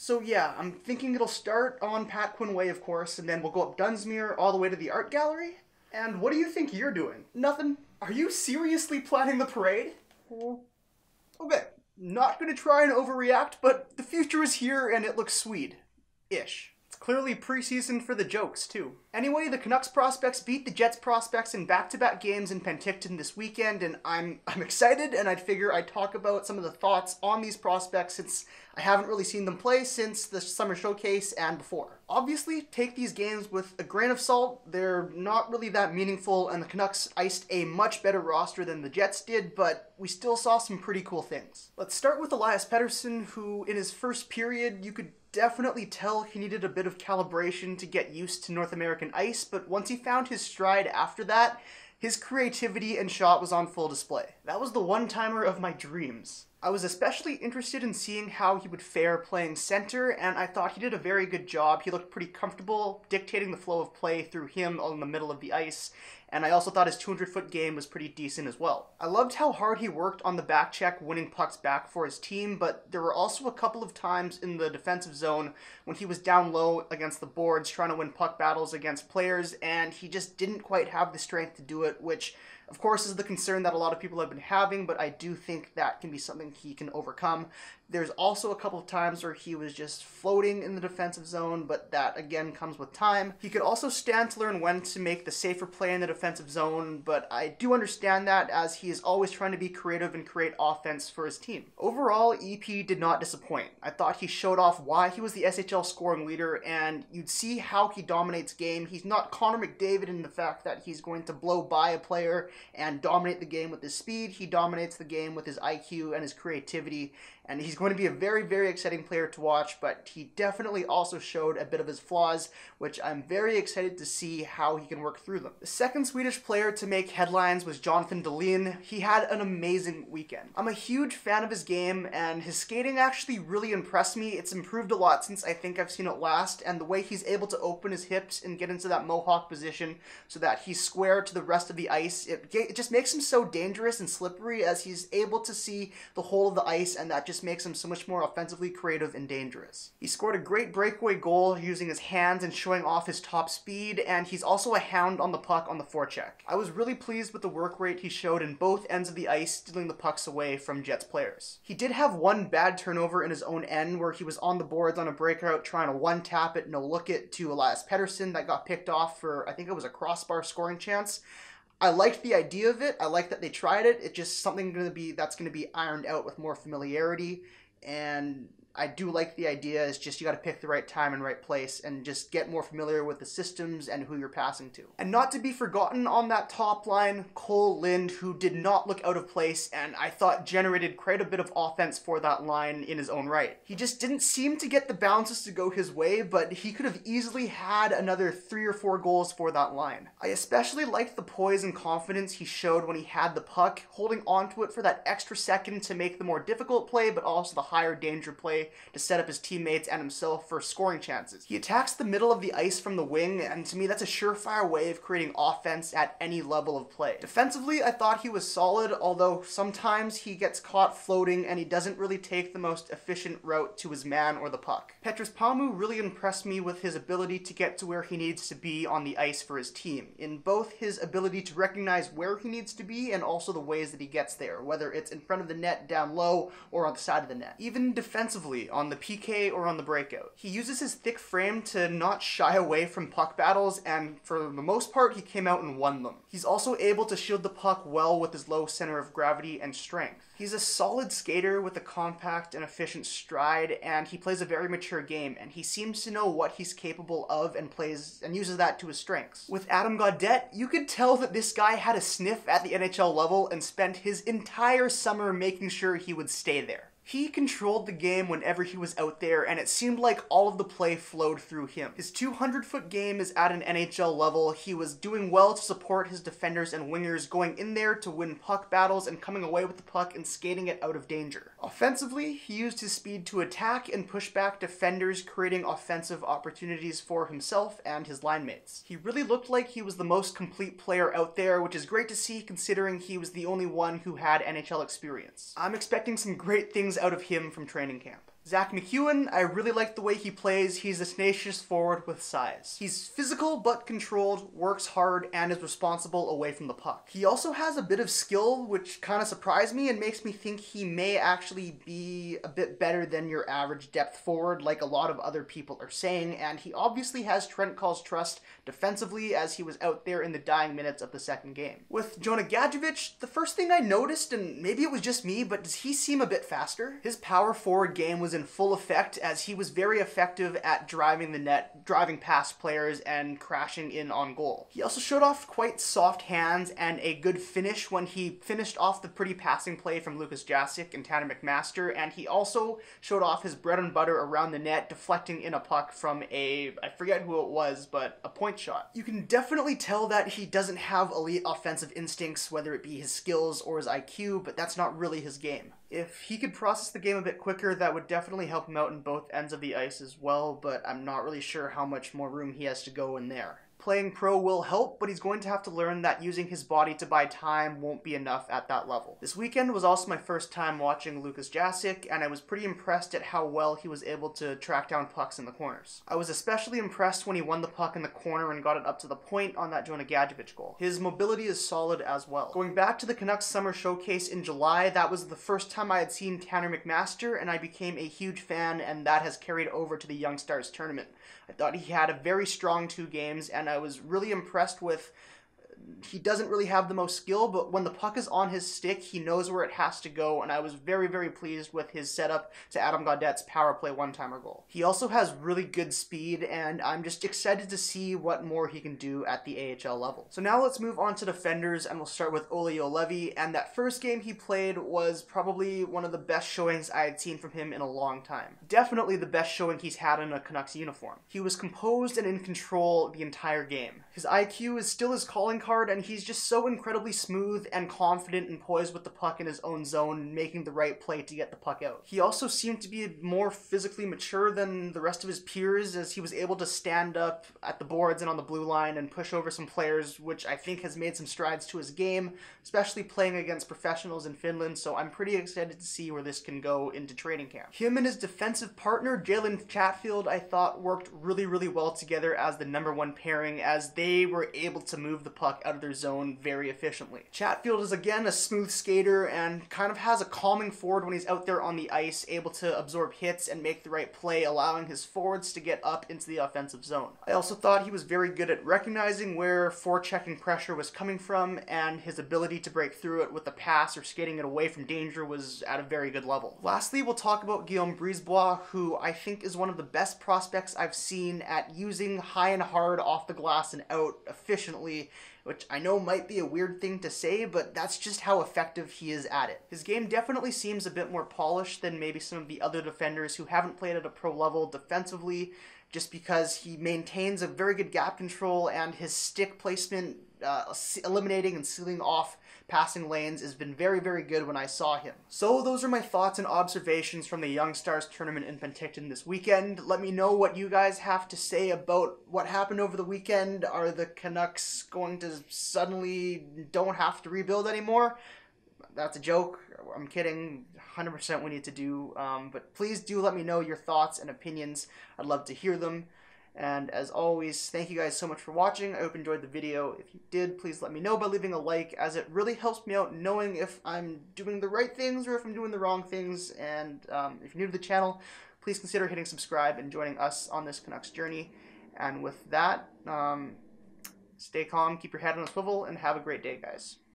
So yeah, I'm thinking it'll start on Pat Quinn Way, of course, and then we'll go up Dunsmuir all the way to the art gallery. And what do you think you're doing? Nothing. Are you seriously planning the parade? Okay, not gonna try and overreact, but the future is here and it looks sweet. Ish. It's clearly preseason for the jokes, too. Anyway, the Canucks prospects beat the Jets prospects in back-to-back games in Penticton this weekend, and I'm excited, and I'd figure I'd talk about some of the thoughts on these prospects since I haven't really seen them play since the summer showcase and before. Obviously, take these games with a grain of salt. They're not really that meaningful, and the Canucks iced a much better roster than the Jets did, but we still saw some pretty cool things. Let's start with Elias Pettersson, who in his first period, you could definitely tell he needed a bit of calibration to get used to North American ice, but once he found his stride after that, his creativity and shot was on full display. That was the one-timer of my dreams. I was especially interested in seeing how he would fare playing center, and I thought he did a very good job. He looked pretty comfortable dictating the flow of play through him in the middle of the ice, and I also thought his 200-foot game was pretty decent as well. I loved how hard he worked on the back check, winning pucks back for his team, but there were also a couple of times in the defensive zone when he was down low against the boards trying to win puck battles against players, and he just didn't quite have the strength to do it, which of course is the concern that a lot of people have been having, but I do think that can be something he can overcome. There's also a couple of times where he was just floating in the defensive zone, but that again comes with time. He could also stand to learn when to make the safer play in the defensive zone, but I do understand that as he is always trying to be creative and create offense for his team. Overall, EP did not disappoint. I thought he showed off why he was the SHL scoring leader, and you'd see how he dominates game. He's not Connor McDavid in the fact that he's going to blow by a player and dominate the game with his speed. He dominates the game with his IQ and his creativity, and he's going to be a very, very exciting player to watch, but he definitely also showed a bit of his flaws, which I'm very excited to see how he can work through them. The second Swedish player to make headlines was Jonathan Dahlin. He had an amazing weekend. I'm a huge fan of his game, and his skating actually really impressed me. It's improved a lot since I think I've seen it last, and the way he's able to open his hips and get into that mohawk position so that he's square to the rest of the ice, it just makes him so dangerous and slippery as he's able to see the whole of the ice, and that just makes him so much more offensively creative and dangerous. He scored a great breakaway goal using his hands and showing off his top speed, and he's also a hound on the puck on the forecheck. I was really pleased with the work rate he showed in both ends of the ice, stealing the pucks away from Jets players. He did have one bad turnover in his own end where he was on the boards on a breakout trying to one-tap it, no-look it to Elias Pettersson that got picked off for, I think it was a crossbar scoring chance. I liked the idea of it. I like that they tried it. It's just something that's going to be ironed out with more familiarity, and I do like the idea. It's just you got to pick the right time and right place and just get more familiar with the systems and who you're passing to. And not to be forgotten on that top line, Cole Lind, who did not look out of place and I thought generated quite a bit of offense for that line in his own right. He just didn't seem to get the bounces to go his way, but he could have easily had another 3 or 4 goals for that line. I especially liked the poise and confidence he showed when he had the puck, holding onto it for that extra second to make the more difficult play, but also the higher danger play to set up his teammates and himself for scoring chances. He attacks the middle of the ice from the wing, and to me that's a surefire way of creating offense at any level of play. Defensively, I thought he was solid, although sometimes he gets caught floating and he doesn't really take the most efficient route to his man or the puck. Petrus Palmu really impressed me with his ability to get to where he needs to be on the ice for his team, in both his ability to recognize where he needs to be and also the ways that he gets there, whether it's in front of the net, down low, or on the side of the net. Even defensively, on the PK or on the breakout. He uses his thick frame to not shy away from puck battles, and for the most part, he came out and won them. He's also able to shield the puck well with his low center of gravity and strength. He's a solid skater with a compact and efficient stride, and he plays a very mature game, and he seems to know what he's capable of and plays and uses that to his strengths. With Adam Gaudette, you could tell that this guy had a sniff at the NHL level and spent his entire summer making sure he would stay there. He controlled the game whenever he was out there, and it seemed like all of the play flowed through him. His 200-foot game is at an NHL level. He was doing well to support his defenders and wingers, going in there to win puck battles and coming away with the puck and skating it out of danger. Offensively, he used his speed to attack and push back defenders, creating offensive opportunities for himself and his line mates. He really looked like he was the most complete player out there, which is great to see considering he was the only one who had NHL experience. I'm expecting some great things out of him from training camp. Zach McEwen, I really like the way he plays. He's a tenacious forward with size. He's physical but controlled, works hard, and is responsible away from the puck. He also has a bit of skill, which kind of surprised me and makes me think he may actually be a bit better than your average depth forward, like a lot of other people are saying, and he obviously has Trent Call's trust defensively as he was out there in the dying minutes of the second game. With Jonah Gadjevich, the first thing I noticed, and maybe it was just me, but does he seem a bit faster? His power forward game was in full effect as he was very effective at driving the net, driving past players, and crashing in on goal. He also showed off quite soft hands and a good finish when he finished off the pretty passing play from Lucas Jasic and Tanner McMaster, and he also showed off his bread and butter around the net, deflecting in a puck from I forget who it was, but a point shot. You can definitely tell that he doesn't have elite offensive instincts, whether it be his skills or his IQ, but that's not really his game. If he could process the game a bit quicker, that would definitely help him out in both ends of the ice as well, but I'm not really sure how much more room he has to go in there. Playing pro will help, but he's going to have to learn that using his body to buy time won't be enough at that level. This weekend was also my first time watching Lucas Jasic, and I was pretty impressed at how well he was able to track down pucks in the corners. I was especially impressed when he won the puck in the corner and got it up to the point on that Jonah Gadjevich goal. His mobility is solid as well. Going back to the Canucks Summer Showcase in July, that was the first time I had seen Tanner McMaster, and I became a huge fan, and that has carried over to the Young Stars tournament. I thought he had a very strong 2 games, and I was really impressed with he doesn't really have the most skill, but when the puck is on his stick, he knows where it has to go, and I was very, very pleased with his setup to Adam Gaudette's power play one-timer goal. He also has really good speed, and I'm just excited to see what more he can do at the AHL level. So now let's move on to defenders, and we'll start with Olli Juolevi, and that first game he played was probably one of the best showings I had seen from him in a long time. Definitely the best showing he's had in a Canucks uniform. He was composed and in control the entire game. His IQ is still his calling card, and he's just so incredibly smooth and confident and poised with the puck in his own zone, making the right play to get the puck out. He also seemed to be more physically mature than the rest of his peers, as he was able to stand up at the boards and on the blue line and push over some players, which I think has made some strides to his game, especially playing against professionals in Finland, so I'm pretty excited to see where this can go into training camp. Him and his defensive partner, Jalen Chatfield, I thought worked really, really well together as the #1 pairing, as they were able to move the puck out of their zone very efficiently. Chatfield is again a smooth skater and kind of has a calming forward when he's out there on the ice, able to absorb hits and make the right play, allowing his forwards to get up into the offensive zone. I also thought he was very good at recognizing where forechecking pressure was coming from, and his ability to break through it with a pass or skating it away from danger was at a very good level. Lastly, we'll talk about Guillaume Brisebois, who I think is one of the best prospects I've seen at using high and hard off the glass and out efficiently, which I know might be a weird thing to say, but that's just how effective he is at it. His game definitely seems a bit more polished than maybe some of the other defenders who haven't played at a pro level defensively, just because he maintains a very good gap control, and his stick placement, eliminating and sealing off passing lanes, has been very, very good when I saw him. So those are my thoughts and observations from the Young Stars tournament in Penticton this weekend. Let me know what you guys have to say about what happened over the weekend. Are the Canucks going to suddenly don't have to rebuild anymore? That's a joke. I'm kidding. 100% we need to do. But please do let me know your thoughts and opinions. I'd love to hear them. And as always, thank you guys so much for watching. I hope you enjoyed the video. If you did, please let me know by leaving a like, as it really helps me out knowing if I'm doing the right things or if I'm doing the wrong things. And if you're new to the channel, please consider hitting subscribe and joining us on this Canucks journey. And with that, stay calm, keep your head on a swivel, and have a great day, guys.